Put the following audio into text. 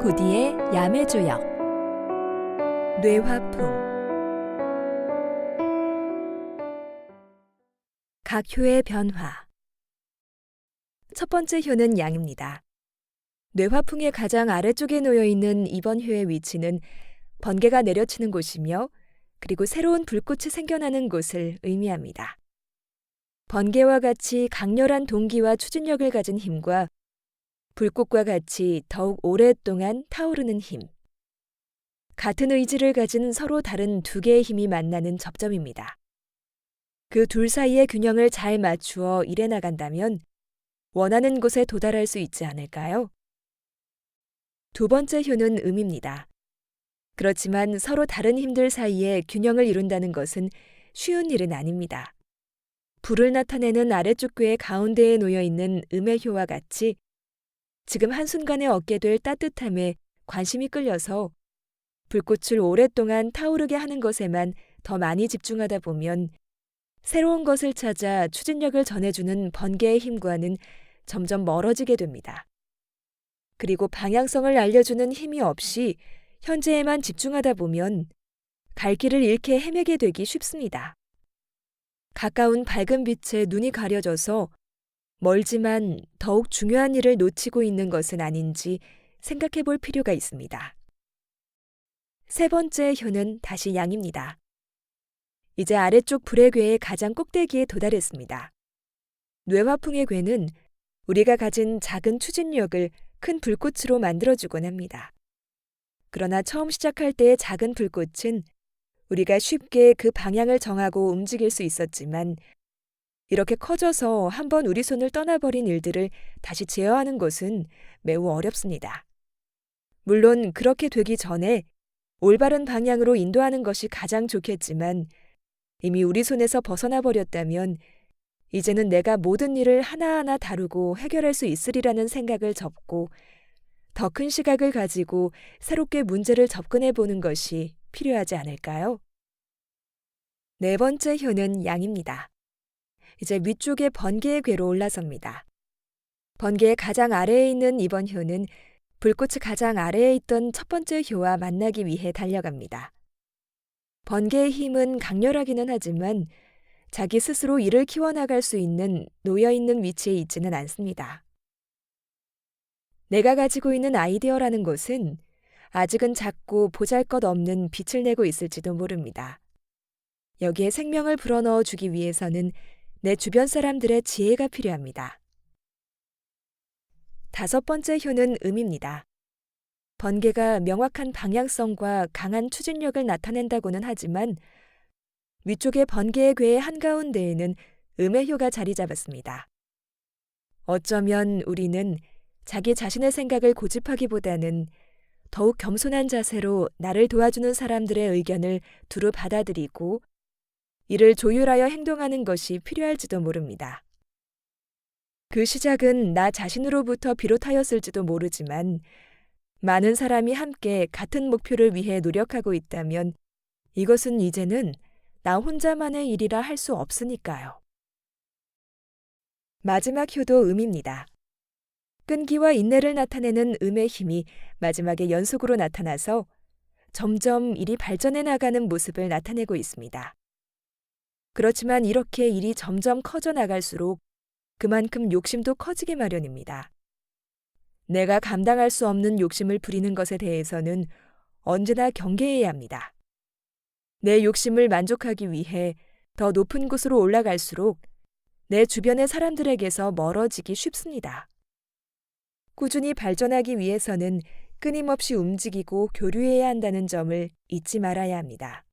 고디의 야매주역 뇌화풍. 각 효의 변화. 첫 번째 효는 양입니다. 뇌화풍의 가장 아래쪽에 놓여있는 이번 효의 위치는 번개가 내려치는 곳이며 그리고 새로운 불꽃이 생겨나는 곳을 의미합니다. 번개와 같이 강렬한 동기와 추진력을 가진 힘과 불꽃과 같이 더욱 오랫동안 타오르는 힘. 같은 의지를 가진 서로 다른 두 개의 힘이 만나는 접점입니다. 그 둘 사이의 균형을 잘 맞추어 일해 나간다면 원하는 곳에 도달할 수 있지 않을까요? 두 번째 효는 음입니다. 그렇지만 서로 다른 힘들 사이에 균형을 이룬다는 것은 쉬운 일은 아닙니다. 불을 나타내는 아래쪽 궤의 가운데에 놓여있는 음의 효와 같이 지금 한순간에 얻게 될 따뜻함에 관심이 끌려서 불꽃을 오랫동안 타오르게 하는 것에만 더 많이 집중하다 보면 새로운 것을 찾아 추진력을 전해주는 번개의 힘과는 점점 멀어지게 됩니다. 그리고 방향성을 알려주는 힘이 없이 현재에만 집중하다 보면 갈 길을 잃게 헤매게 되기 쉽습니다. 가까운 밝은 빛에 눈이 가려져서 멀지만 더욱 중요한 일을 놓치고 있는 것은 아닌지 생각해 볼 필요가 있습니다. 세 번째 효는 다시 양입니다. 이제 아래쪽 불의 궤의 가장 꼭대기에 도달했습니다. 뇌화풍의 궤는 우리가 가진 작은 추진력을 큰 불꽃으로 만들어주곤 합니다. 그러나 처음 시작할 때의 작은 불꽃은 우리가 쉽게 그 방향을 정하고 움직일 수 있었지만 이렇게 커져서 한번 우리 손을 떠나버린 일들을 다시 제어하는 것은 매우 어렵습니다. 물론 그렇게 되기 전에 올바른 방향으로 인도하는 것이 가장 좋겠지만 이미 우리 손에서 벗어나 버렸다면 이제는 내가 모든 일을 하나하나 다루고 해결할 수 있으리라는 생각을 접고 더 큰 시각을 가지고 새롭게 문제를 접근해 보는 것이 필요하지 않을까요? 네 번째 효는 양입니다. 이제 위쪽의 번개의 궤로 올라섭니다. 번개의 가장 아래에 있는 이번 효는 불꽃이 가장 아래에 있던 첫 번째 효와 만나기 위해 달려갑니다. 번개의 힘은 강렬하기는 하지만 자기 스스로 일을 키워나갈 수 있는 놓여있는 위치에 있지는 않습니다. 내가 가지고 있는 아이디어라는 것은 아직은 작고 보잘것없는 빛을 내고 있을지도 모릅니다. 여기에 생명을 불어넣어 주기 위해서는 내 주변 사람들의 지혜가 필요합니다. 다섯 번째 효는 음입니다. 번개가 명확한 방향성과 강한 추진력을 나타낸다고는 하지만 위쪽의 번개의 궤의 한가운데에는 음의 효가 자리 잡았습니다. 어쩌면 우리는 자기 자신의 생각을 고집하기보다는 더욱 겸손한 자세로 나를 도와주는 사람들의 의견을 두루 받아들이고 이를 조율하여 행동하는 것이 필요할지도 모릅니다. 그 시작은 나 자신으로부터 비롯하였을지도 모르지만 많은 사람이 함께 같은 목표를 위해 노력하고 있다면 이것은 이제는 나 혼자만의 일이라 할 수 없으니까요. 마지막 효도 음입니다. 끈기와 인내를 나타내는 음의 힘이 마지막에 연속으로 나타나서 점점 일이 발전해 나가는 모습을 나타내고 있습니다. 그렇지만 이렇게 일이 점점 커져 나갈수록 그만큼 욕심도 커지게 마련입니다. 내가 감당할 수 없는 욕심을 부리는 것에 대해서는 언제나 경계해야 합니다. 내 욕심을 만족하기 위해 더 높은 곳으로 올라갈수록 내 주변의 사람들에게서 멀어지기 쉽습니다. 꾸준히 발전하기 위해서는 끊임없이 움직이고 교류해야 한다는 점을 잊지 말아야 합니다.